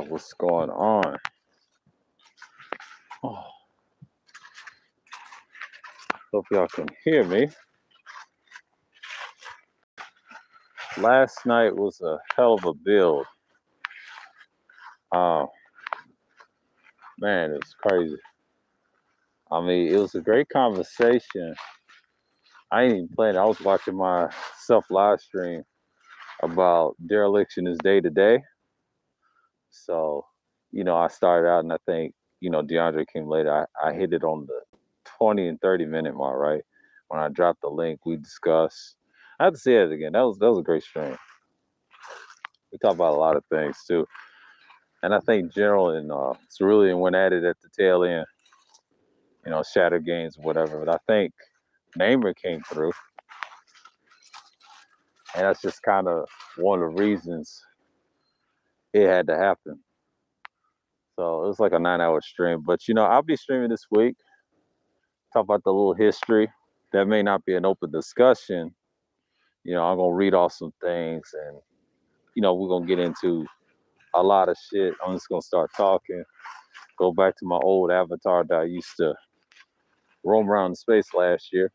what's going on. Oh, hope y'all can hear me. Last night was a hell of a build. Oh, man, it was crazy. I mean, it was a great conversation. I ain't even playing. I was watching my self live stream about dereliction is day to day. So, I started out and I think, DeAndre came later. I hit it on the 20 and 30-minute mark, right? When I dropped the link, we discussed. I have to say it again. That was a great stream. We talked about a lot of things too. And I think General and Cerulean went at it at the tail end, shatter games, whatever. But I think Neymar came through. And that's just kind of one of the reasons it had to happen. So it was like a 9-hour stream. But, I'll be streaming this week. Talk about the little history. That may not be an open discussion. I'm going to read off some things and, we're going to get into a lot of shit. I'm just going to start talking. Go back to my old avatar that I used to roam around the space last year.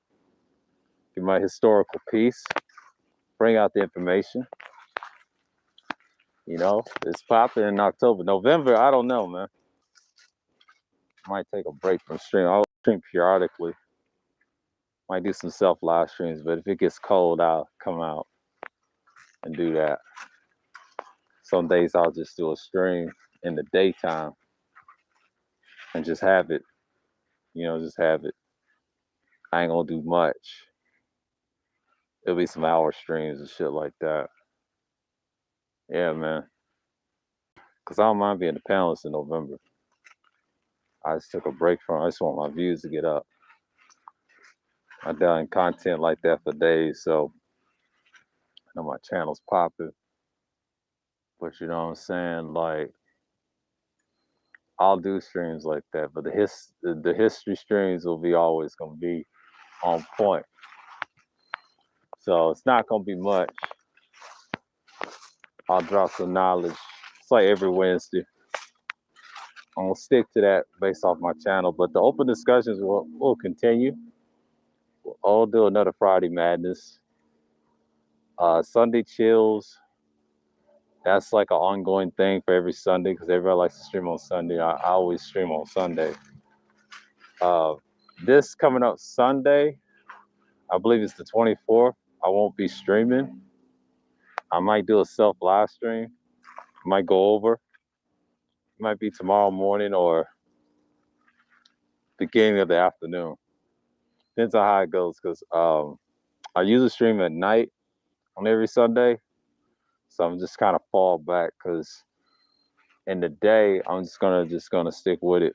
Give my historical piece. Bring out the information. It's popping in October. November, I don't know, man. Might take a break from stream. I'll stream periodically. Might do some self live streams, but if it gets cold, I'll come out and do that. Some days I'll just do a stream in the daytime and just have it. Just have it. I ain't gonna do much. It'll be some hour streams and shit like that. Yeah, man. Cause I don't mind being a panelist in November. I just took a break from it. I just want my views to get up. I've done content like that for days, so I know my channel's popping. But you know what I'm saying? Like, I'll do streams like that, but the history streams will be always gonna be on point. So it's not gonna be much. I'll drop some knowledge. It's like every Wednesday. I'm gonna stick to that based off my channel, but the open discussions will continue. I'll do another Friday Madness. Sunday chills. That's like an ongoing thing for every Sunday because everybody likes to stream on Sunday. I always stream on Sunday. This coming up Sunday, I believe it's the 24th. I won't be streaming. I might do a self live stream. Might go over. It might be tomorrow morning or beginning of the afternoon. Depends on how it goes because I usually stream at night on every Sunday. So I'm just kind of fall back because in the day I'm just gonna stick with it.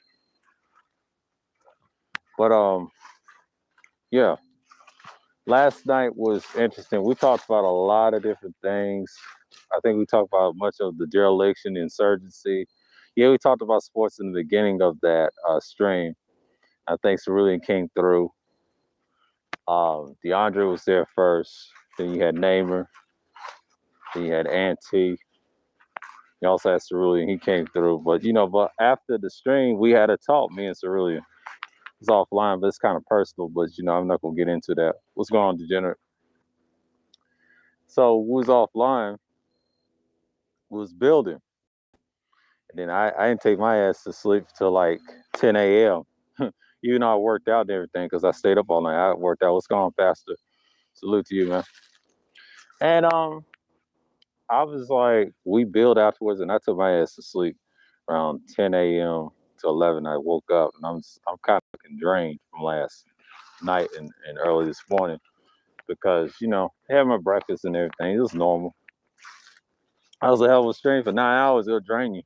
But yeah. Last night was interesting. We talked about a lot of different things. I think we talked about much of the dereliction, the insurgency. Yeah, we talked about sports in the beginning of that stream. I think Cerulean came through. DeAndre was there first. Then you had Neymar. Then you had Ante. You also had Cerulean. He came through. But, but after the stream, we had a talk, me and Cerulean. It's offline, but it's kind of personal. But, I'm not going to get into that. What's going on, Degenerate? So we was offline. We was building. And then I didn't take my ass to sleep till like 10 a.m. Even though I worked out and everything because I stayed up all night. I worked out. What's going on, Pastor? Salute to you, man. And I was like, we build afterwards, and I took my ass to sleep around 10 a.m. to 11. I woke up, and I'm kind of drained from last night and early this morning because, had my breakfast and everything. It was normal. I was a hell of a stream for 9 hours. It'll drain you.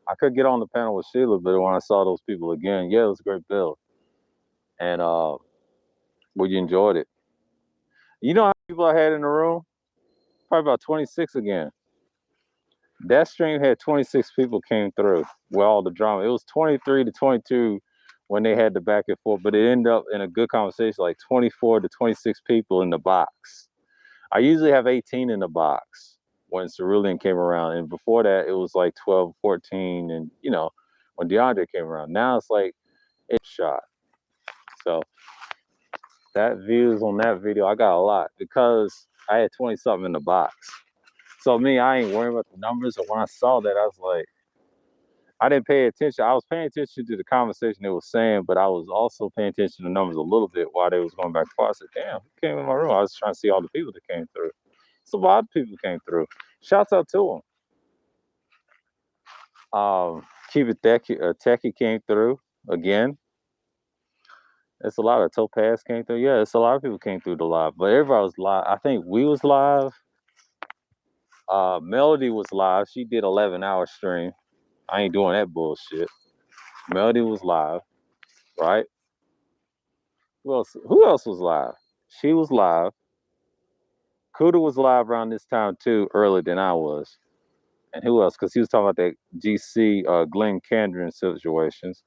I could get on the panel with Sheila, but when I saw those people again, yeah, it was a great build. And we enjoyed it. You know how many people I had in the room? Probably about 26 again. That stream had 26 people came through with all the drama. It was 23 to 22 when they had the back and forth, but it ended up in a good conversation, like 24 to 26 people in the box. I usually have 18 in the box when Cerulean came around, and before that it was like 12, 14, and when DeAndre came around. Now it's like it's shot. So that views on that video, I got a lot because I had 20 something in the box. So me, I ain't worrying about the numbers. Or when I saw that, I was like, I didn't pay attention. I was paying attention to the conversation they were saying, but I was also paying attention to the numbers a little bit while they was going back and forth. I said, damn, who came in my room? I was trying to see all the people that came through. So a lot of people came through. Shouts out to them. Keep It Techie came through again. It's a lot of Topaz came through. Yeah, it's a lot of people came through the live, but everybody was live. I think we was live. Melody was live. She did 11-hour stream. I ain't doing that bullshit. Melody was live, right? Who else was live? She was live. Kuda was live around this time too, earlier than I was. And who else? Because he was talking about that GC Glenn Candron situations.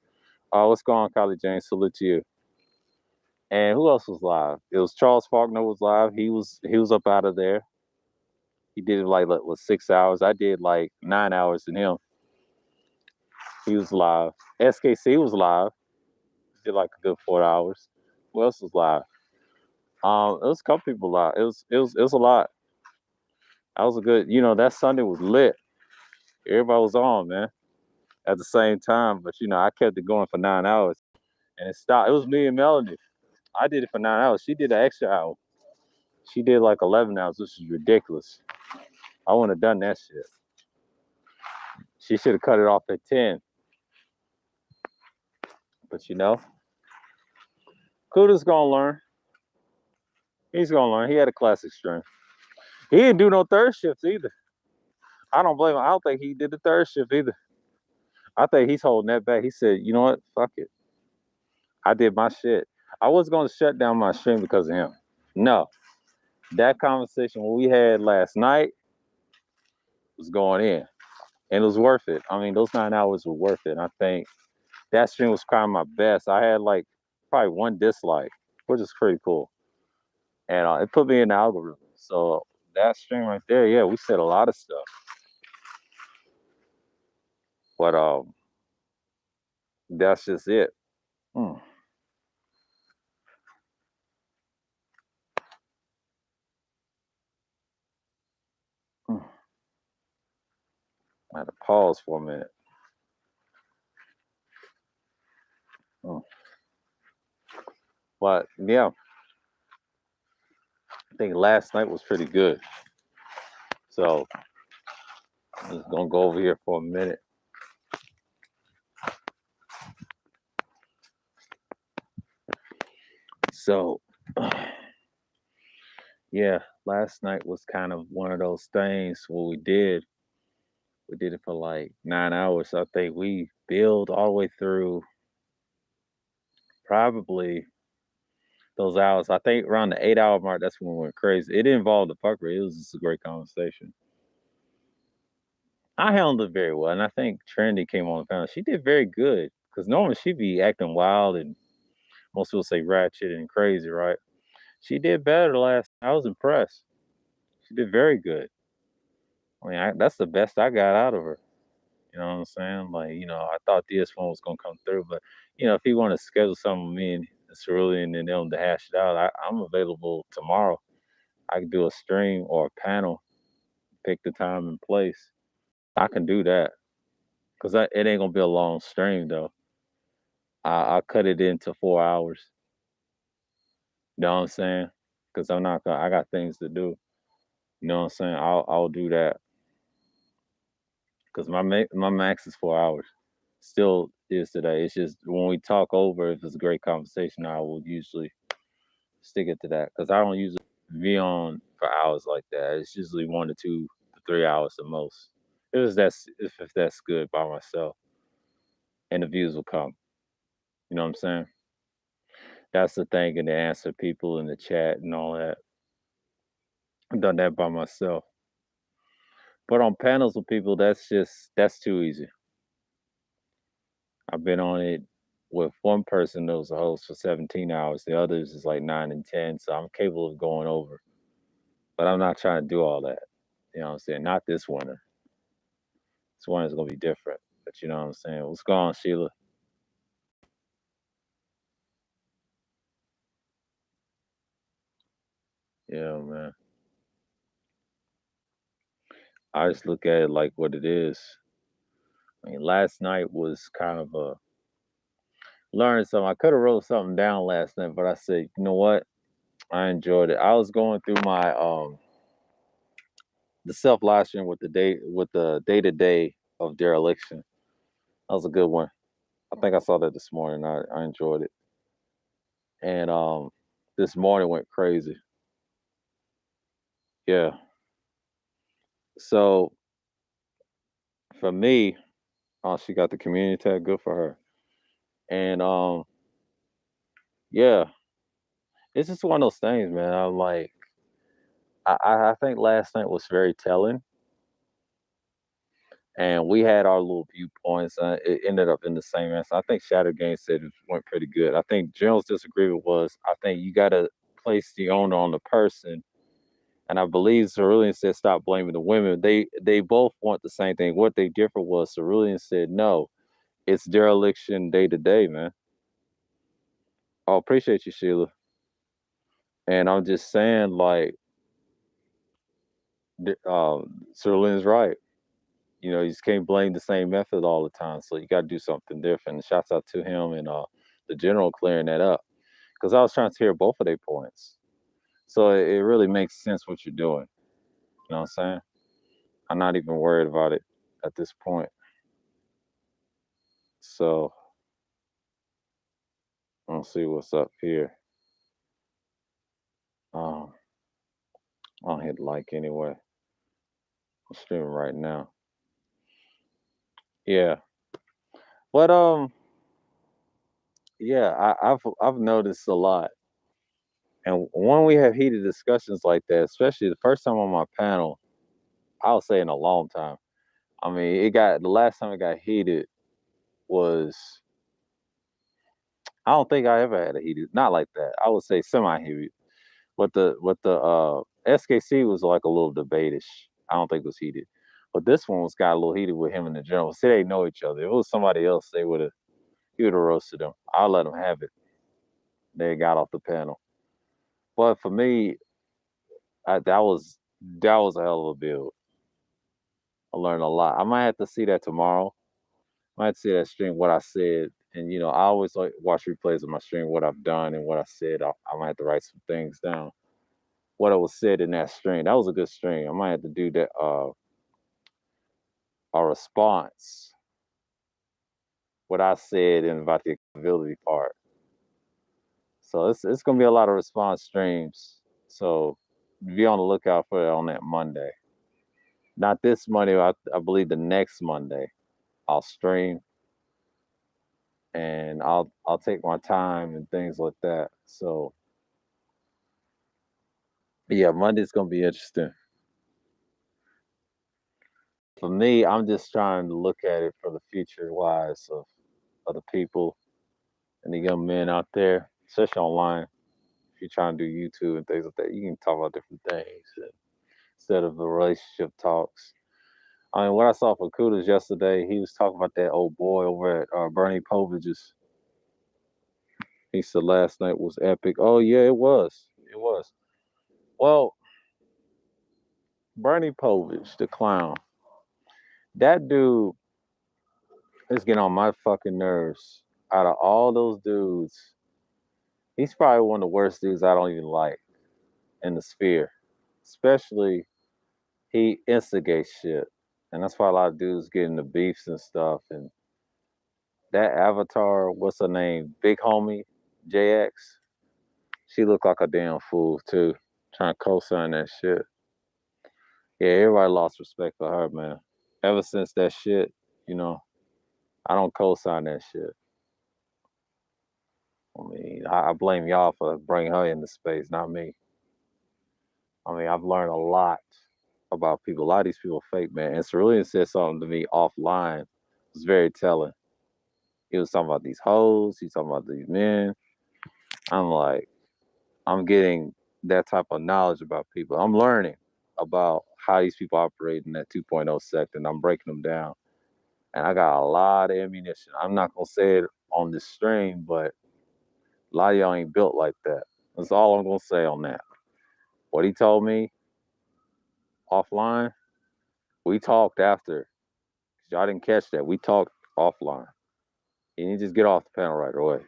What's going on, Kylie Jane? Salute to you. And who else was live? It was Charles Faulkner was live. He was up out of there. He did it like 6 hours. I did like 9 hours in him. He was live. SKC was live. Did like a good 4 hours. Who else was live? It was a couple people live. It was a lot. That was a good. That Sunday was lit. Everybody was on, man, at the same time. But I kept it going for 9 hours, and it stopped. It was me and Melody. I did it for 9 hours. She did an extra hour. She did like 11 hours, which is ridiculous. I wouldn't have done that shit. She should have cut it off at 10. But Kuda's gonna learn. He's gonna learn. He had a classic stream. He didn't do no third shifts either. I don't blame him. I don't think he did the third shift either. I think he's holding that back. He said, you know what? Fuck it. I did my shit. I was gonna shut down my stream because of him. No. That conversation we had last night was going in. And it was worth it. I mean, those 9 hours were worth it. I think that stream was kind of my best. I had like probably one dislike, which is pretty cool. And it put me in the algorithm. So that stream right there, yeah, we said a lot of stuff. But that's just it. I had to pause for a minute. But yeah, I think last night was pretty good. So I'm just gonna go over here for a minute. So yeah, last night was kind of one of those things where we did it for like 9 hours. So I think we build all the way through probably those hours. I think around the 8-hour mark, that's when we went crazy. It involved the fuckery. It was just a great conversation. I handled it very well, and I think Trinity came on the panel. She did very good because normally she'd be acting wild and most people say ratchet and crazy, right? She did better last. I was impressed. She did very good. I mean, that's the best I got out of her. You know what I'm saying? Like, I thought this one was gonna come through, but if you want to schedule something with me and Cerulean and them to hash it out, I'm available tomorrow. I can do a stream or a panel, pick the time and place. I can do that because it ain't gonna be a long stream though. I'll cut it into 4 hours. You know what I'm saying? Because I'm not gonna. I got things to do. You know what I'm saying? I'll do that because my max is 4 hours. Still is today. It's just when we talk over, if it's a great conversation, I will usually stick it to that because I don't usually be on for hours like that. It's usually 1 to 2 to 3 hours the most. If that's good by myself, and the views will come. You know what I'm saying? That's the thing, and to answer people in the chat and all that. I've done that by myself. But on panels with people, that's too easy. I've been on it with one person that was a host for 17 hours. The others is like 9 and 10. So I'm capable of going over. But I'm not trying to do all that. You know what I'm saying? Not this winter. This winter's gonna be different. But you know what I'm saying? What's going on, Sheila? Yeah, man. I just look at it like what it is. I mean, last night was kind of a learn something. I could have wrote something down last night, but I said, you know what? I enjoyed it. I was going through my the self live stream with the day to day of dereliction. That was a good one. I think I saw that this morning. I enjoyed it. And this morning went crazy. Yeah. So for me, oh, she got the community tag. Good for her. And yeah, it's just one of those things, man. I'm like, I think last night was very telling, and we had our little viewpoints. It ended up in the same answer. I think Shadow Game said it went pretty good. I think General's disagreement was I think you got to place the owner on the person, and I believe Cerulean said stop blaming the women. They both want the same thing. What they differ was Cerulean said no, it's dereliction day to day, man. I appreciate you, Sheila. And I'm just saying, like, Cerulean's right. You know, you just can't blame the same method all the time. So you got to do something different. And shouts out to him and the general clearing that up because I was trying to hear both of their points. So it really makes sense what you're doing. You know what I'm saying? I'm not even worried about it at this point. So let's see what's up here. Um, I'll hit like anyway. I'm streaming right now. Yeah, but yeah, I've noticed a lot. And when we have heated discussions like that, especially the first time on my panel, I'll say in a long time. I mean, it got the last time it got heated was I don't think I ever had a heated, not like that. I would say semi-heated. But the SKC was like a little debatish. I don't think it was heated. But this one was got a little heated with him and the general. See, they know each other. If it was somebody else, he would have roasted them. I'll let them have it. They got off the panel. But for me, that was a hell of a build. I learned a lot. I might have to see that tomorrow. I might see that stream what I said, and I always like watch replays of my stream, what I've done and what I said. I might have to write some things down. What was said in that stream. That was a good stream. I might have to do that. A response, what I said, and about the accountability part. So it's gonna be a lot of response streams. So be on the lookout for it on that Monday. Not this Monday. I believe the next Monday. I'll stream and I'll take my time and things like that. So yeah, Monday's gonna be interesting. For me, I'm just trying to look at it for the future wise of the people and the young men out there, especially online. If you're trying to do YouTube and things like that, you can talk about different things instead of the relationship talks. I mean, what I saw from Kudos yesterday, he was talking about that old boy over at Bernie Povage's. He said last night was epic. Oh yeah, it was. It was. Well, Bernie Povich, the clown, that dude is getting on my fucking nerves. Out of all those dudes, he's probably one of the worst dudes I don't even like in the sphere. Especially he instigates shit. And that's why a lot of dudes get into beefs and stuff. And that avatar, what's her name? Big homie, JX. She looked like a damn fool too. Trying to co-sign that shit. Yeah, everybody lost respect for her, man. Ever since that shit, you know, I don't co-sign that shit. I mean, I blame y'all for bringing her into space, not me. I mean, I've learned a lot about people. A lot of these people are fake, man. And Cerulean said something to me offline. It was very telling. He was talking about these hoes. He's talking about these men. I'm like, I'm getting that type of knowledge about people. I'm learning. about how these people operate in that 2.0 sector, and I'm breaking them down. And I got a lot of ammunition. I'm not gonna say it on this stream, but a lot of y'all ain't built like that. That's all I'm gonna say on that. What he told me offline, we talked after. Y'all didn't catch that. We talked offline. He didn't just get off the panel right away.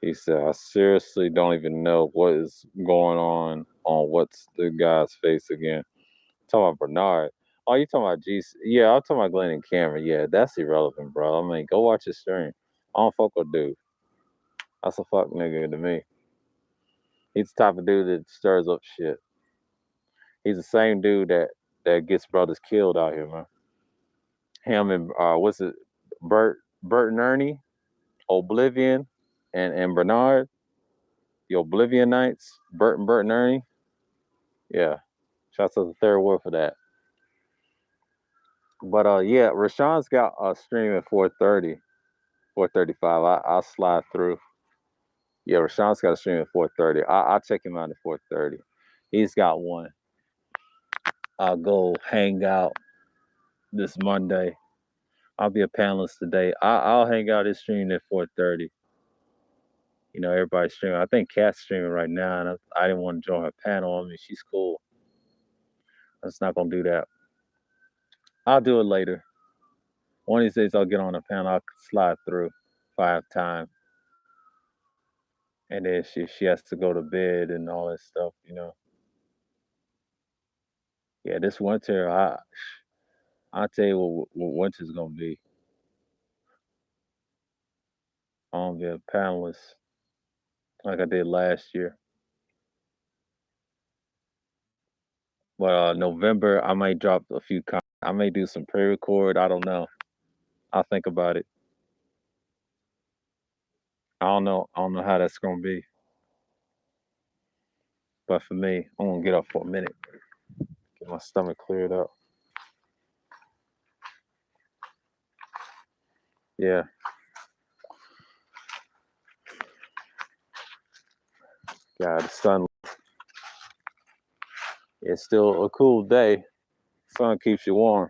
He said, I seriously don't even know what is going on what's the guy's face again. I'm talking about Bernard. Oh, you talking about GC? Yeah, I'm talking about Glenn and Cameron. Yeah, that's irrelevant, bro. I mean, go watch his stream. I don't fuck with dude. That's a fuck nigga to me. He's the type of dude that stirs up shit. He's the same dude that gets brothers killed out here, man. Him and what's it, Bert and Ernie, Oblivion, and Bernard, the Oblivion Knights, Bert and Ernie. Yeah, shouts out to Third Ward for that. But yeah, Rashawn's got a stream at 4:30, 4:35. I'll slide through. Yeah, Rashawn's got a stream at 4:30. I'll check him out at 4:30. He's got one. I'll go hang out this Monday. I'll be a panelist today. I'll hang out his stream at 4:30. You know, everybody's streaming. I think Kat's streaming right now, and I didn't want to join her panel. I mean, she's cool. I'm just not gonna do that. I'll do it later. One of these days, I'll get on the panel. I'll slide through if I have time. And then she has to go to bed and all that stuff, you know. Yeah, this winter, I'll tell you what winter's gonna be. I'm gonna be a panelist like I did last year. But November, I might drop a few. I may do some pre-record. I don't know. I'll think about it. I don't know. I don't know how that's gonna be. But for me, I'm gonna get up for a minute, get my stomach cleared up. Yeah. God, the sun. It's still a cool day. Sun keeps you warm.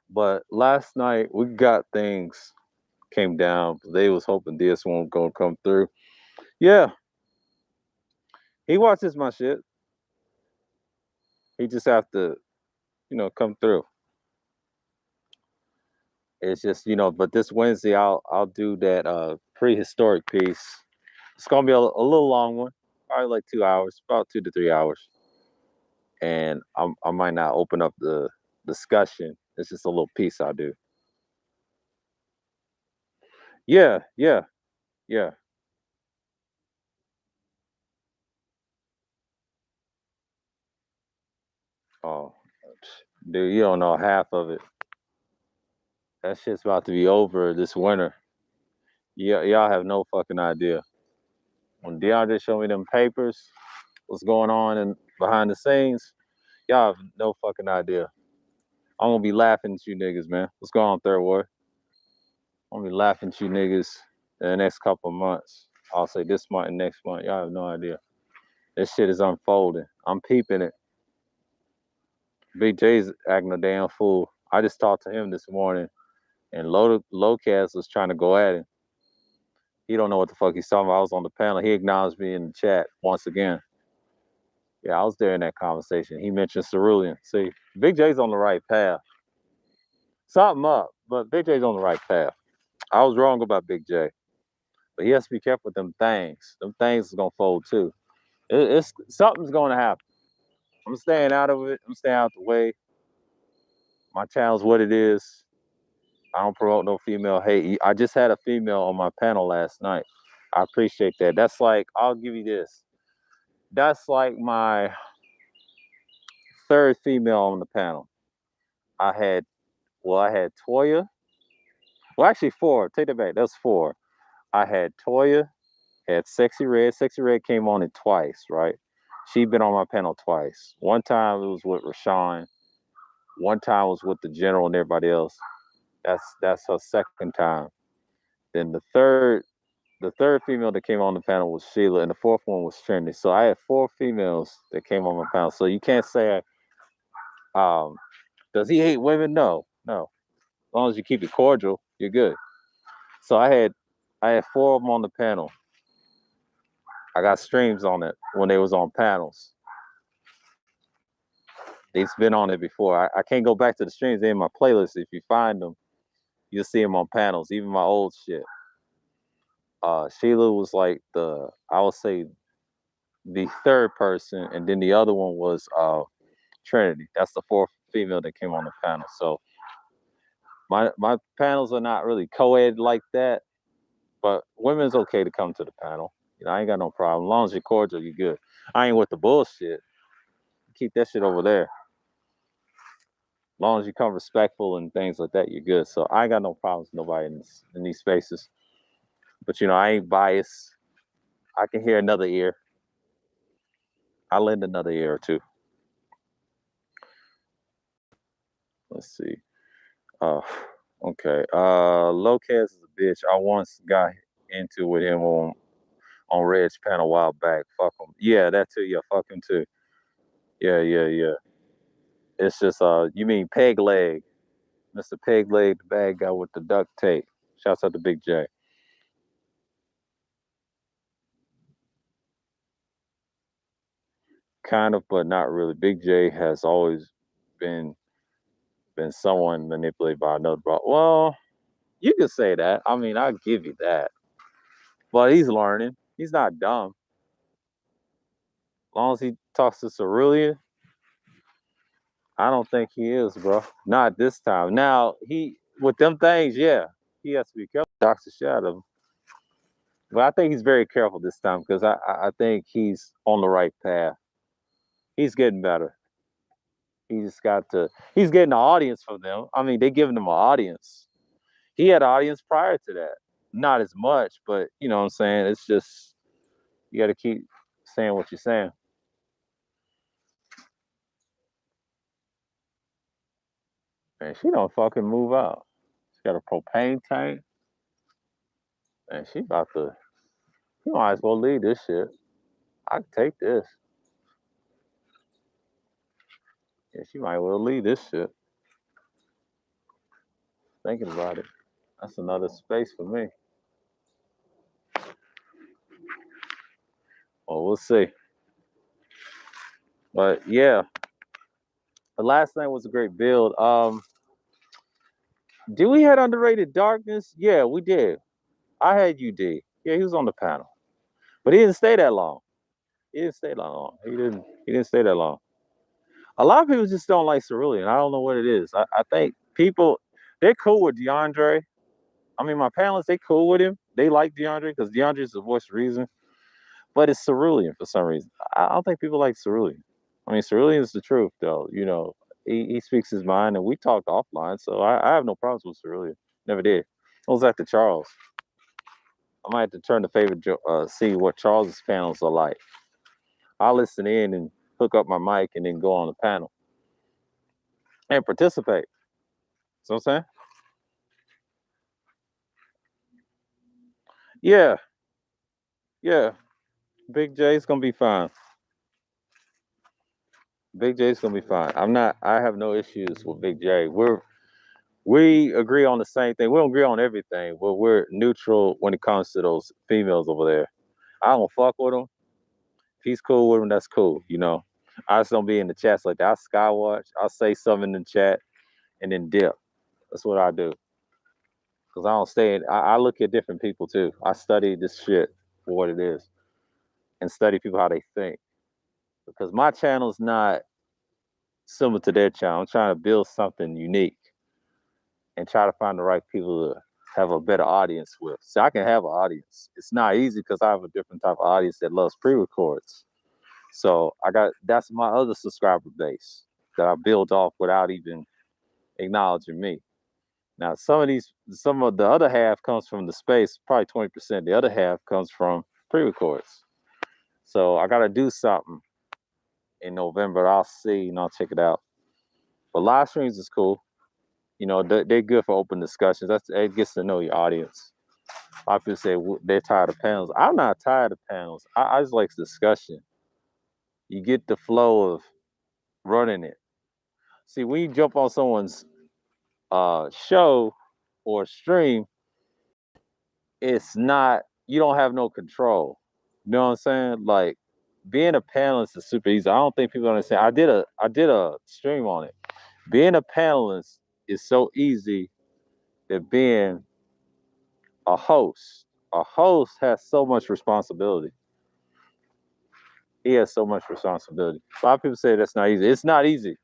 But last night we got things came down. They was hoping this one gonna come through. Yeah, he watches my shit. He just have to, come through. It's just, but this Wednesday I'll do that prehistoric piece. It's gonna be a little long one, probably like 2 hours, about 2 to 3 hours. And I might not open up the discussion. It's just a little piece I do. Yeah, yeah, yeah. Oh, dude, you don't know half of it. That shit's about to be over this winter. Yeah, y'all have no fucking idea. When DeAndre showed me them papers, what's going on and behind the scenes, y'all have no fucking idea. I'm gonna be laughing at you niggas, man. What's going on, Third Ward? I'm gonna be laughing at you niggas in the next couple of months. I'll say this month and next month. Y'all have no idea. This shit is unfolding. I'm peeping it. Big J's acting a damn fool. I just talked to him this morning, and Locast was trying to go at him. He don't know what the fuck he's talking about. I was on the panel. He acknowledged me in the chat once again. Yeah, I was there in that conversation. He mentioned Cerulean. See, Big J's on the right path. Something up, but Big J's on the right path. I was wrong about Big J, but he has to be careful with them things. Them things is gonna fold too. It's something's gonna happen. I'm staying out of it. I'm staying out the way. My channel's what it is. I don't promote no female hate. I just had a female on my panel last night. I appreciate that. That's like, I'll give you this. That's like my third female on the panel. I had Toya. Well, actually four. Take that back. That's four. I had Toya, had Sexy Red. Sexy Red came on it twice, right? She'd been on my panel twice. One time it was with Rashawn. One time was with the general and everybody else. That's her second time. Then the the third female that came on the panel was Sheila, and the fourth one was Trinity. So I had 4 females that came on my panel. So you can't say, does he hate women? No. As long as you keep it cordial, you're good. So I had 4 of them on the panel. I got streams on it when they was on panels. They've been on it before. I can't go back to the streams. They're in my playlist. If you find them, you'll see them on panels, even my old shit. Sheila was like I would say the third person, and then the other one was Trinity. That's the 4th female that came on the panel. So my panels are not really co-ed like that, but women's okay to come to the panel. You know, I ain't got no problem. As long as you're cordial, you're good. I ain't with the bullshit. Keep that shit over there. As long as you come respectful and things like that, you're good. So I ain't got no problems with nobody in these spaces. But you know, I ain't biased. I can hear another ear. I'll lend another ear or two. Let's see. Okay. Locaz is a bitch. I once got into with him on Red's panel a while back. Fuck him. Yeah, that too. Yeah, fuck him too. Yeah. It's just you mean Peg Leg. Mr. Peg Leg, the bad guy with the duct tape. Shouts out to Big J. Kind of, but not really. Big J has always been someone manipulated by another bro. Well, you could say that. I mean, I'll give you that. But he's learning. He's not dumb. As long as he talks to Cerulean, I don't think he is, bro. Not this time. Now, he with them things, yeah, he has to be careful. Talks the shit out of him. But I think he's very careful this time because I think he's on the right path. He's getting better. He's getting an audience from them. I mean, they giving him an audience. He had an audience prior to that. Not as much, but you know what I'm saying? It's just, you got to keep saying what you're saying. Man, she don't fucking move out. She got a propane tank. And she about to, you might as well leave this shit. I can take this. Yeah, she might well leave this shit. Thinking about it. That's another space for me. Well, we'll see. But yeah, the last night was a great build. Did we had Underrated Darkness? Yeah, we did. I had UD. Yeah, he was on the panel, but he didn't stay that long. He didn't stay that long. He didn't stay that long. A lot of people just don't like Cerulean. I don't know what it is. I think people, they're cool with DeAndre. I mean, my panelists, they cool with him. They like DeAndre because DeAndre is the voice of reason. But it's Cerulean for some reason. I don't think people like Cerulean. I mean, Cerulean is the truth, though. You know, he speaks his mind, and we talked offline, so I have no problems with Cerulean. Never did. It was after Charles. I might have to turn the favor, see what Charles's panels are like. I'll listen in and hook up my mic and then go on the panel and participate. See what I'm saying? Yeah, yeah. Big J's gonna be fine. Big J's gonna be fine. I have no issues with Big J. We agree on the same thing. We don't agree on everything, but we're neutral when it comes to those females over there. I don't fuck with them. If he's cool with them, that's cool. You know, I just don't be in the chats like that. I skywatch. I'll say something in the chat and then dip. That's what I do. Cause I don't stay in. I look at different people too. I study this shit for what it is, and study people how they think. Because my channel's not similar to their channel. I'm trying to build something unique and try to find the right people to have a better audience with. So I can have an audience. It's not easy because I have a different type of audience that loves pre-records. So that's my other subscriber base that I build off without even acknowledging me. Now some of the other half comes from the space, probably 20%. The other half comes from pre-records. So I gotta do something in November. I'll see and I'll check it out. But live streams is cool. You know, they're good for open discussions. It gets to know your audience. A lot of people say they're tired of panels. I'm not tired of panels. I just like discussion. You get the flow of running it. See, when you jump on someone's show or stream, it's not, you don't have no control. You know what I'm saying? Like being a panelist is super easy. I don't think people understand. I did a stream on it. Being a panelist is so easy than being a host. A host has so much responsibility. He has so much responsibility. A lot of people say that's not easy. It's not easy.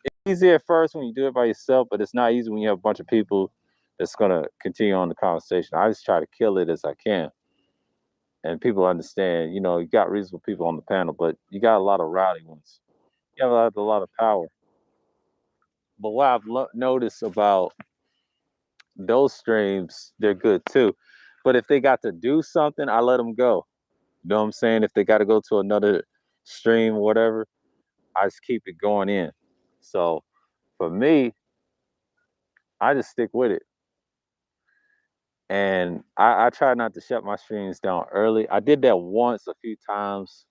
It's easy at first when you do it by yourself, but it's not easy when you have a bunch of people that's gonna continue on the conversation. I just try to kill it as I can. And people understand, you got reasonable people on the panel, but you got a lot of rowdy ones. You have a lot of power. But what I've noticed about those streams, they're good too. But if they got to do something, I let them go. You know what I'm saying? If they got to go to another stream or whatever, I just keep it going in. So for me, I just stick with it. And I try not to shut my streams down early. I did that once a few times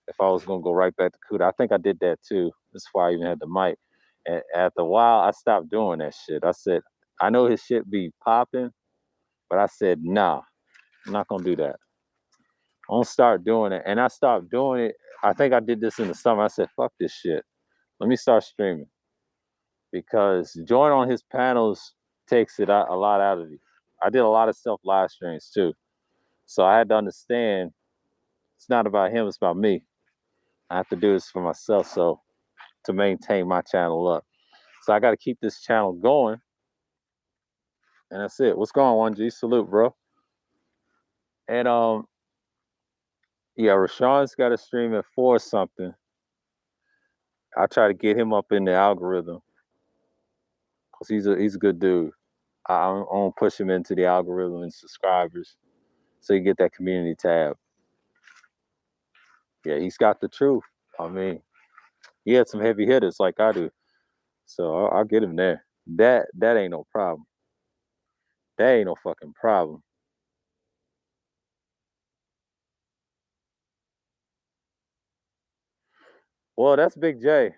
if I was gonna go right back to CUDA. I think I did that too. That's why I even had the mic. And after a while, I stopped doing that shit. I said, I know his shit be popping, but I said, nah, I'm not gonna do that. I'm gonna start doing it. And I stopped doing it. I think I did this in the summer. I said, fuck this shit. Let me start streaming. Because joining on his panels takes it a lot out of you. I did a lot of self live streams too. So I had to understand it's not about him, it's about me. I have to do this for myself. So to maintain my channel up. So I got to keep this channel going. And that's it. What's going on, 1G? Salute, bro. And yeah, Rashawn's got a stream at 4 something. I try to get him up in the algorithm because he's a good dude. I'm gonna push him into the algorithm and subscribers so you get that community tab. Yeah, he's got the truth. I mean, he had some heavy hitters like I do, so I'll get him there. That ain't no problem. That ain't no fucking problem. Well, that's Big J.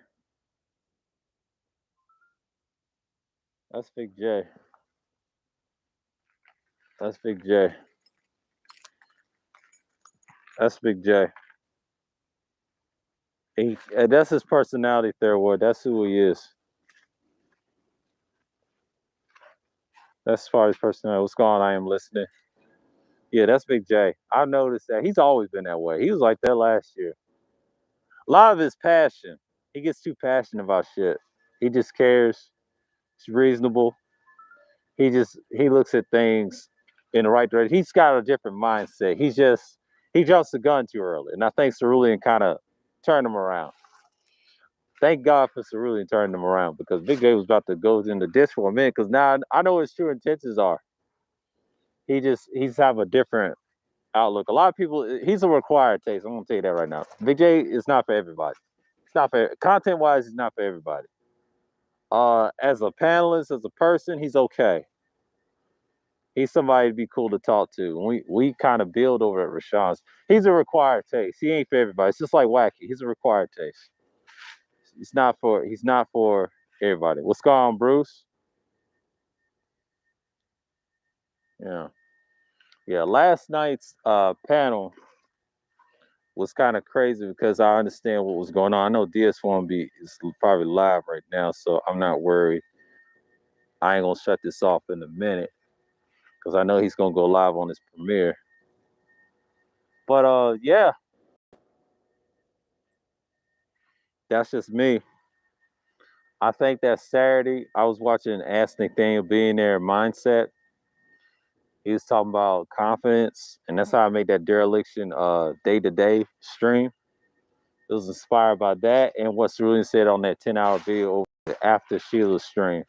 That's Big J. That's Big J. That's Big J. That's his personality, Third Ward. That's who he is. That's as far as personality. What's going on? I am listening. Yeah, that's Big J. I've noticed that he's always been that way. He was like that last year. A lot of his passion. He gets too passionate about shit. He just cares. He's reasonable. He looks at things in the right direction. He's got a different mindset. He jumps the gun too early. And I think Cerulean kind of turned him around. Thank God for Cerulean turning him around because Big J was about to go in the ditch for a minute because now I know what his true intentions are. He's have a different outlook. A lot of people, he's a required taste. I'm gonna tell you that right now. Big J is not for everybody. It's not for content wise. It's not for everybody. As a panelist, as a person, he's okay. He's somebody to be cool to talk to. We kind of build over at Rashawn's. He's a required taste. He ain't for everybody. It's just like Wacky. He's a required taste. He's not for everybody. What's going on, Bruce? Yeah. Yeah. Last night's panel was kind of crazy because I understand what was going on. I know DS1B is probably live right now, so I'm not worried. I ain't gonna shut this off in a minute because I know he's gonna go live on his premiere. But yeah, that's just me. I think that Saturday I was watching Ask Nathaniel Billionaire Mindset. He was talking about confidence, and that's how I made that dereliction day-to-day stream. It was inspired by that and what Cerulean said on that 10-hour video after Sheila's stream.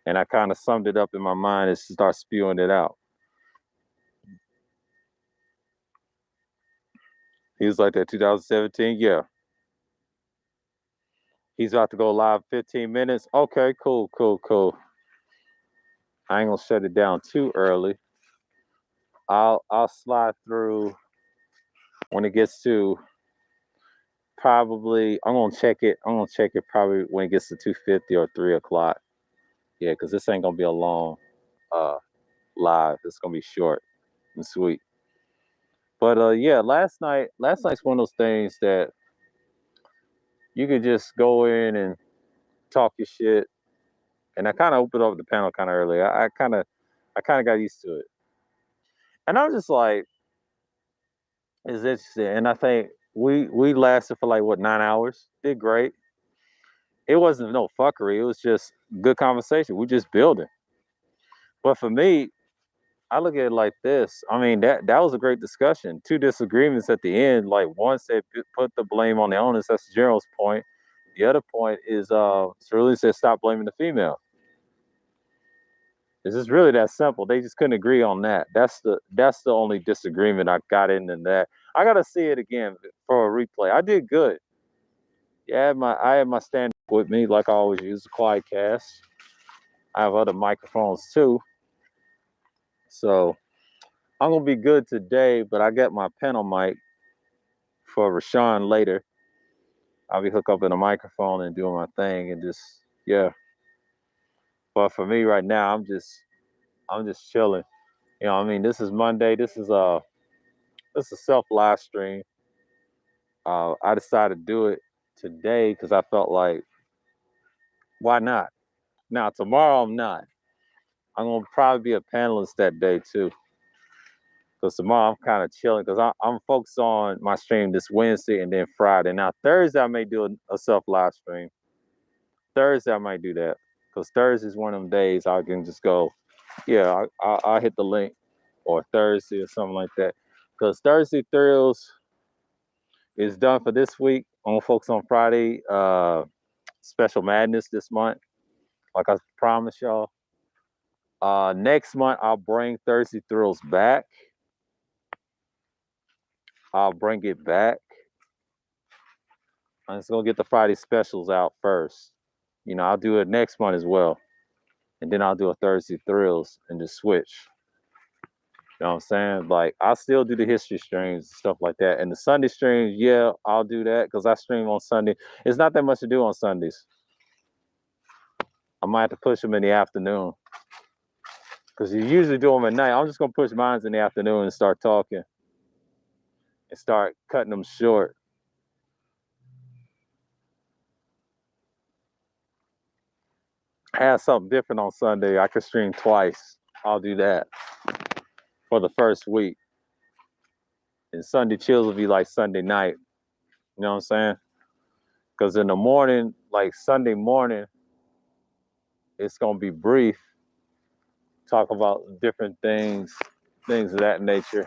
And I kind of summed it up in my mind and start spewing it out. He was like that 2017, yeah. He's about to go live 15 minutes. Okay, cool. I ain't gonna shut it down too early. I'll slide through when it gets to probably. I'm gonna check it. I'm gonna check it probably when it gets to 2:50 or 3 o'clock. Yeah, because this ain't gonna be a long uh live. It's gonna be short and sweet. But yeah, last night's one of those things that you could just go in and talk your shit. And I kind of opened up the panel kind of early. I kind of got used to it, and I was just like, "It's interesting." And I think we lasted for like what 9 hours. Did great. It wasn't no fuckery. It was just good conversation. We just building. But for me, I look at it like this. I mean, that was a great discussion. Two disagreements at the end. Like one said, put the blame on the owners. That's Gerald's point. The other point is, Cerulean said, stop blaming the female. It's just really that simple. They just couldn't agree on that. That's the only disagreement I got in that. I gotta see it again for a replay. I did good. Yeah, I had my stand with me like I always use the quiet cast. I have other microphones too. So I'm gonna be good today, but I got my panel mic for Rashawn later. I'll be hooked up in a microphone and doing my thing and just yeah. But for me right now, I'm just chilling. You know, what I mean, this is Monday. This is self live stream. I decided to do it today because I felt like why not? Now tomorrow I'm not. I'm gonna probably be a panelist that day too. Because tomorrow I'm kind of chilling because I'm focused on my stream this Wednesday and then Friday. Now Thursday I may do a self live stream. Thursday I might do that because Thursday is one of them days I can just go, yeah, I'll hit the link or Thursday or something like that. Because Thursday Thrills is done for this week. I'm gonna focus on Friday Special Madness this month, like I promised y'all. Next month I'll bring Thursday Thrills back. I'll bring it back. I'm just gonna get the Friday specials out first. You know, I'll do it next month as well. And then I'll do a Thursday Thrills and just switch. You know what I'm saying? Like I'll still do the history streams and stuff like that. And the Sunday streams, yeah, I'll do that because I stream on Sunday. It's not that much to do on Sundays. I might have to push them in the afternoon. Because you usually do them at night. I'm just gonna push mine in the afternoon and start talking. And start cutting them short. Have something different on Sunday. I could stream twice. I'll do that for the first week. And Sunday chills will be like Sunday night. You know what I'm saying? Because in the morning, like Sunday morning, it's gonna be brief. Talk about different things of that nature.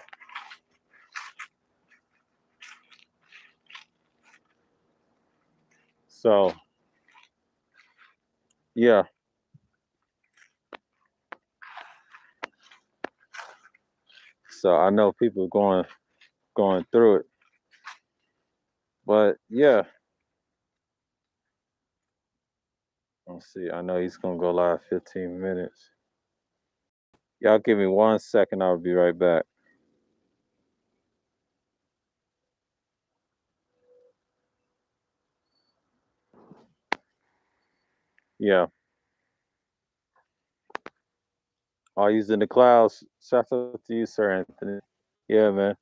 So yeah. So I know people going through it. But yeah. Let's see. I know he's gonna go live 15 minutes. Y'all give me 1 second, I'll be right back. Yeah. All using the clouds. Shout out to you, Sir Anthony. Yeah, man.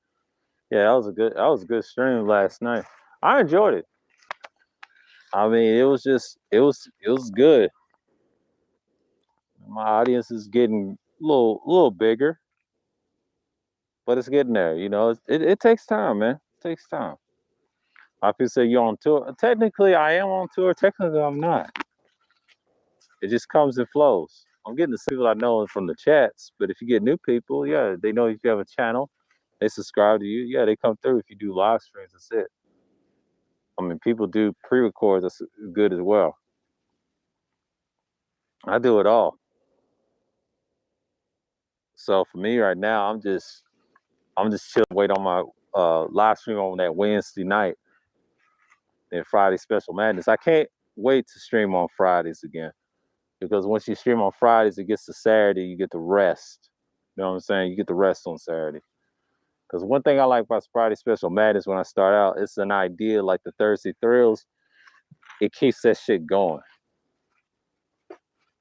Yeah, that was a good stream last night. I enjoyed it. I mean, it was good. My audience is getting a little bigger, but it's getting there. You know, it takes time, man. It takes time. I people say you're on tour. Technically, I am on tour. Technically, I'm not. It just comes and flows. I'm getting the people I know from the chats, but if you get new people, yeah, they know if you have a channel, they subscribe to you. Yeah, they come through if you do live streams. That's it. I mean, people do pre-records. That's good as well. I do it all. So for me right now, I'm just chilling, wait on my live stream on that Wednesday night and Friday Special Madness. I can't wait to stream on Fridays again because once you stream on Fridays, it gets to Saturday, you get to rest. You know what I'm saying? You get the rest on Saturday. Because one thing I like about Friday Special Madness when I start out, it's an idea like the Thursday Thrills. It keeps that shit going.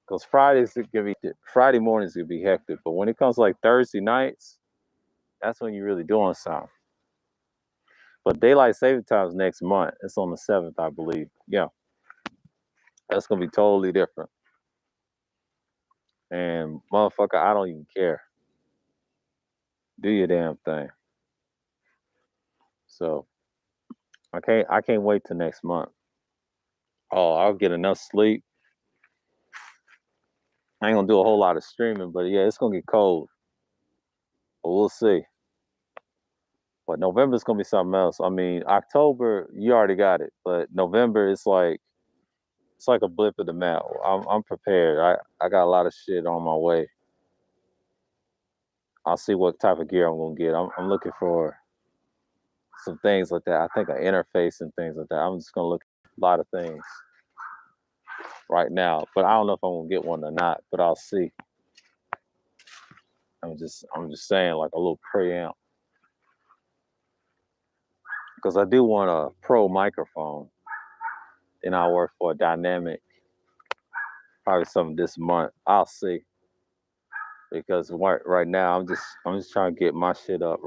Because Friday mornings can be hectic, but when it comes to like Thursday nights, that's when you're really doing something. But daylight saving time is next month. It's on the 7th, I believe. Yeah, that's gonna be totally different. And motherfucker, I don't even care. Do your damn thing. So I can't wait till next month. Oh, I'll get enough sleep. I ain't gonna do a whole lot of streaming, but yeah, it's gonna get cold. But we'll see. But November's gonna be something else. I mean, October, you already got it, but November it's like a blip of the map. I'm prepared. I got a lot of shit on my way. I'll see what type of gear I'm gonna get. I'm looking for some things like that. I think an interface and things like that. I'm just gonna look at a lot of things right now, but I don't know if I'm gonna get one or not. But I'll see. I'm just saying like a little preamp because I do want a pro microphone. And I work for a dynamic, probably something this month. I'll see because right now I'm just trying to get my shit up,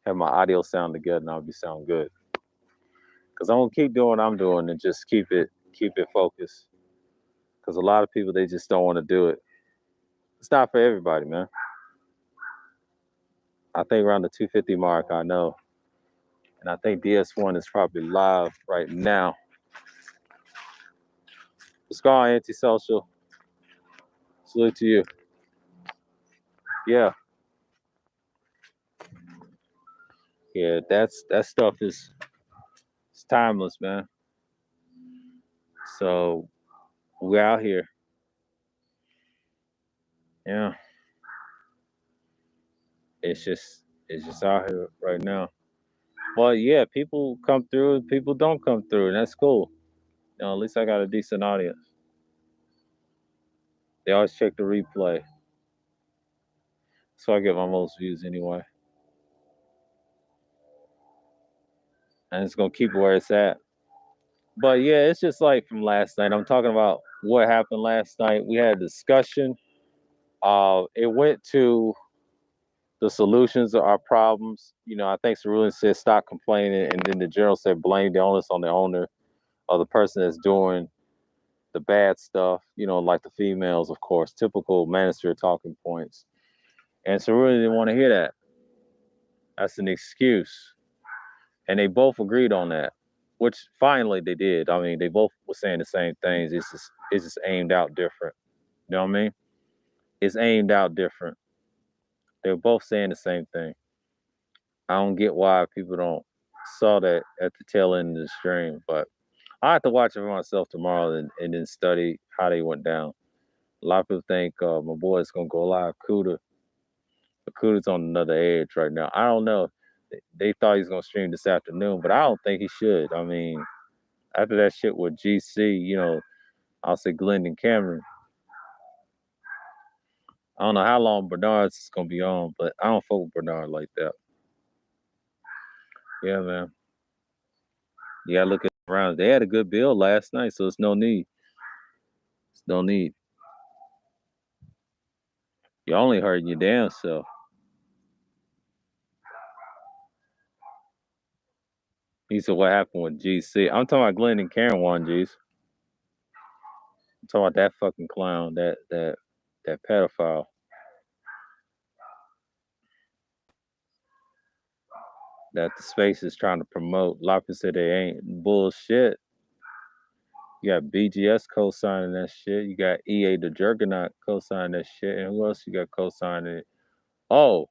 have my audio sound together, and I'll be sound good. Because I'm gonna keep doing what I'm doing and just keep it focused. Because a lot of people they just don't want to do it. It's not for everybody, man. I think around the 250 mark, I know, and I think DS1 is probably live right now. What's going on, Antisocial? Salute to you. Yeah, yeah. That stuff is it's timeless, man. So we're out here. Yeah, it's just out here right now. But yeah, people come through, people don't come through, and that's cool. At least I got a decent audience. They always check the replay, so I get my most views anyway. And it's gonna keep it where it's at. But yeah, it's just like from last night. I'm talking about what happened last night. We had a discussion. It went to the solutions of our problems. I think Cerulean said stop complaining, and then the general said blame the onus on the owner or the person that's doing the bad stuff. Like the females, of course, typical manosphere talking points. And Cerulean didn't want to hear that. That's an excuse, and they both agreed on that. Which finally they did. I mean, they both were saying the same things. It's just aimed out different. You know what I mean? It's aimed out different. They were both saying the same thing. I don't get why people don't saw that at the tail end of the stream, but I have to watch it for myself tomorrow and then study how they went down. A lot of people think my boy is gonna go live. Cuda, but Cuda's on another edge right now. I don't know. They thought he was gonna stream this afternoon, but I don't think he should. I mean, after that shit with GC, I'll say Glendon Cameron. I don't know how long Bernard's is gonna be on, but I don't fuck with Bernard like that. Yeah, man. You gotta look at around. They had a good build last night, so it's no need. It's no need. You're only hurting your damn self. He said, "What happened with GC?" I'm talking about Glenn and Karen one G's. I'm talking about that fucking clown, that pedophile. That the space is trying to promote. A lot of people said they ain't bullshit. You got BGS co-signing that shit. You got EA the Juggernaut co-signing that shit. And who else you got co-signing it? Oh,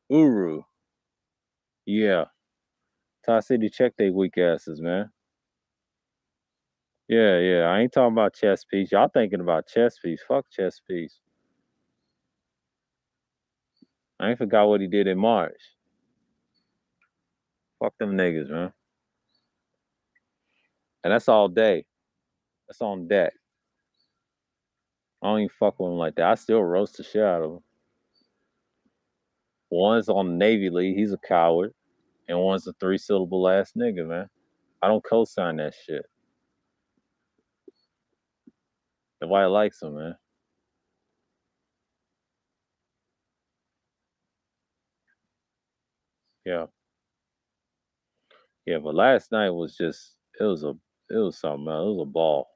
Uru. Yeah. Todd City check they weak asses, man. Yeah, yeah. I ain't talking about chess piece. Y'all thinking about chess piece. Fuck chess piece. I ain't forgot what he did in March. Fuck them niggas, man. And that's all day. That's on deck. I don't even fuck with him like that. I still roast the shit out of him. One's on the Navy League. He's a coward. And one's a 3-syllable ass nigga, man. I don't co-sign that shit. Nobody likes him, man. Yeah. Yeah, but last night was just it was something else. It was a ball.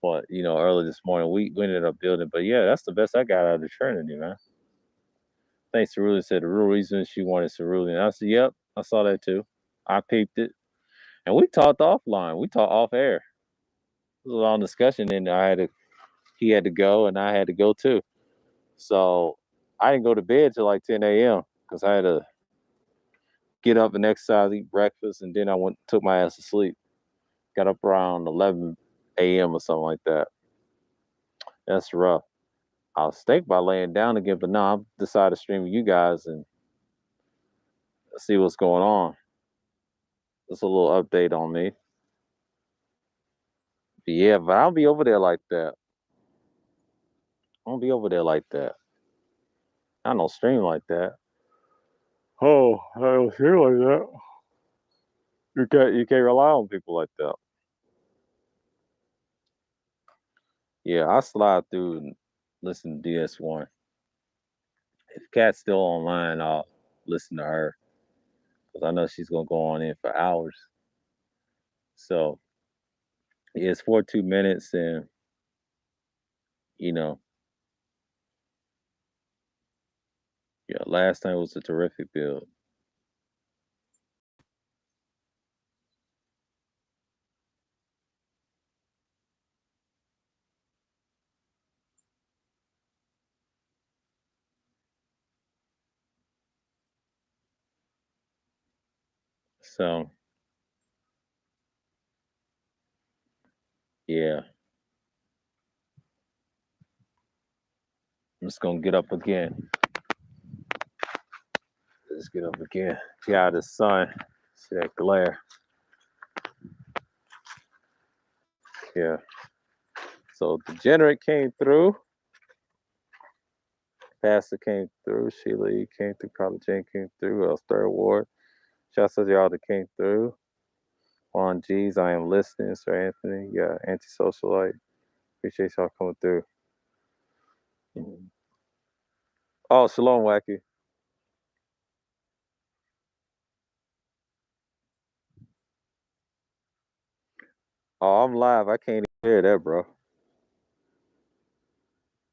But early this morning we ended up building. But yeah, that's the best I got out of the Trinity, man. Thanks to Cerulean said the real reason she wanted Cerulean. I said, yep, I saw that too. I peeped it. And we talked offline. We talked off air. It was a long discussion, and he had to go and I had to go too. So I didn't go to bed till like 10 a.m. because I had to get up and exercise, eat breakfast, and then I took my ass to sleep. Got up around 11 a.m. or something like that. That's rough. I was thinking about laying down again, but no, I decided to stream with you guys and see what's going on. Just a little update on me. But yeah, but I don't be over there like that. I don't be over there like that. I don't stream like that. Oh, I don't stream like that. You can't rely on people like that. Yeah, I slide through and listen to DS1. If Kat's still online, I'll listen to her because I know she's gonna go on in for hours. So yeah, it's 42 minutes, and you know, yeah, last night was a terrific build. So yeah, I'm just gonna get up again. Let's get up again. Get out of the sun. See that glare. Yeah. So Degenerate came through. Pastor came through. Sheila E came through. Carla Jane came through. Third Ward. Shouts out to y'all that came through. On G's, I am listening. Sir Anthony. Yeah, anti-socialite. Appreciate y'all coming through. Oh, Shalom Wacky. Oh, I'm live. I can't even hear that, bro.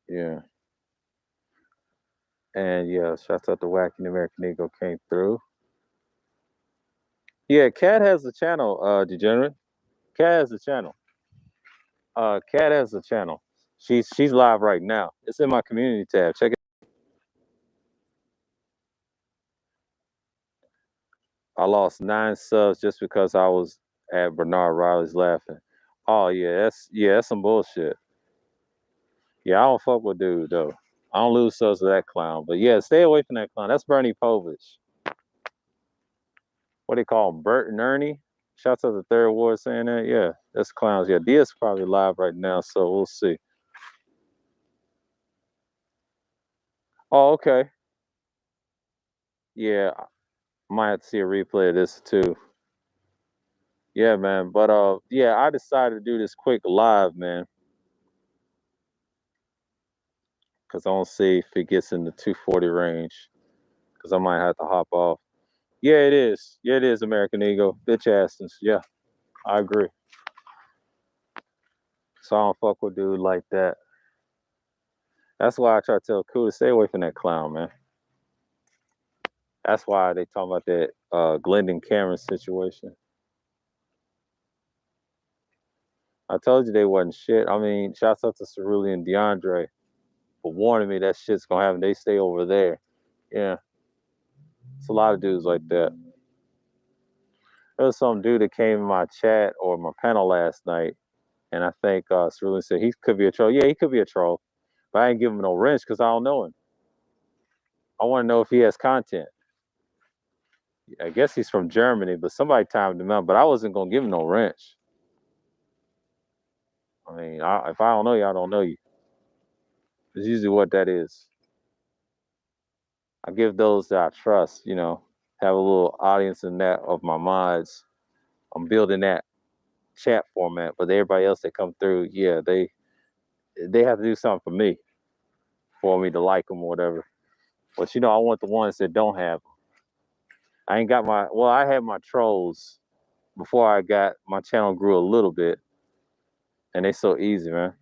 Yeah. And yeah, shouts out to Wacky and American Eagle came through. Yeah, Cat has a channel, Degenerate. Cat has a channel. Cat has a channel. She's live right now. It's in my community tab. Check it. I lost 9 subs just because I was at Bernard Riley's laughing. Oh that's some bullshit. Yeah, I don't fuck with dude though. I don't lose subs to that clown. But yeah, stay away from that clown. That's Bernie Povich. What do they call him? Bert and Ernie? Shouts out to Third Ward saying that. Yeah, that's clowns. Yeah, Dia's probably live right now, so we'll see. Oh, okay. Yeah, I might have to see a replay of this too. Yeah, man. But yeah, I decided to do this quick live, man. Cause I want to see if it gets in the 240 range. Cause I might have to hop off. Yeah, it is. Yeah, it is American Eagle. Bitch assness. Yeah, I agree. So I don't fuck with dude like that. That's why I try to tell Cool to stay away from that clown, man. That's why they talking about that Glendon Cameron situation. I told you they wasn't shit. I mean, shouts out to Cerulean and DeAndre for warning me that shit's gonna happen. They stay over there. Yeah. It's a lot of dudes like that. There was some dude that came in my chat or my panel last night, and I think Cerulean said he could be a troll. Yeah, he could be a troll. But I ain't give him no wrench because I don't know him. I want to know if he has content. I guess he's from Germany, but somebody timed him out. But I wasn't gonna give him no wrench. I mean, if I don't know you, I don't know you. It's usually what that is. I give those that I trust, have a little audience in that of my mods. I'm building that chat format, but everybody else that come through, yeah, they have to do something for me to like them or whatever. But I want the ones that don't have them. I ain't got I had my trolls before I got my channel grew a little bit, and they so easy, man.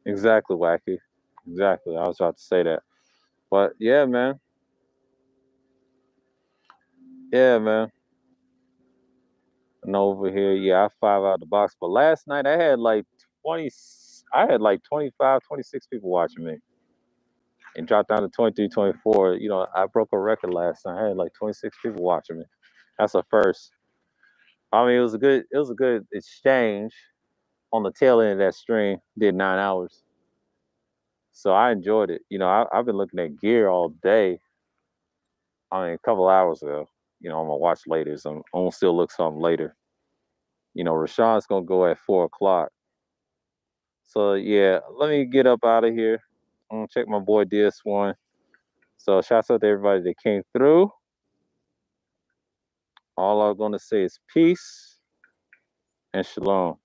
Exactly, Wacky. Exactly. I was about to say that. But yeah, man. Yeah, man. And over here, yeah, I 5 out the box. But last night 20, I had like 25, 26 people watching me. And dropped down to 23, 24. I broke a record last night. I had like 26 people watching me. That's a first. I mean, it was a good exchange on the tail end of that stream. Did 9 hours. So I enjoyed it. I've been looking at gear all day. I mean, a couple hours ago. I'm gonna watch later. So I'm gonna still look something later. Rashawn's gonna go at 4 o'clock. So yeah, let me get up out of here. I'm gonna check my boy DS1. So shouts out to everybody that came through. All I'm gonna say is peace and shalom.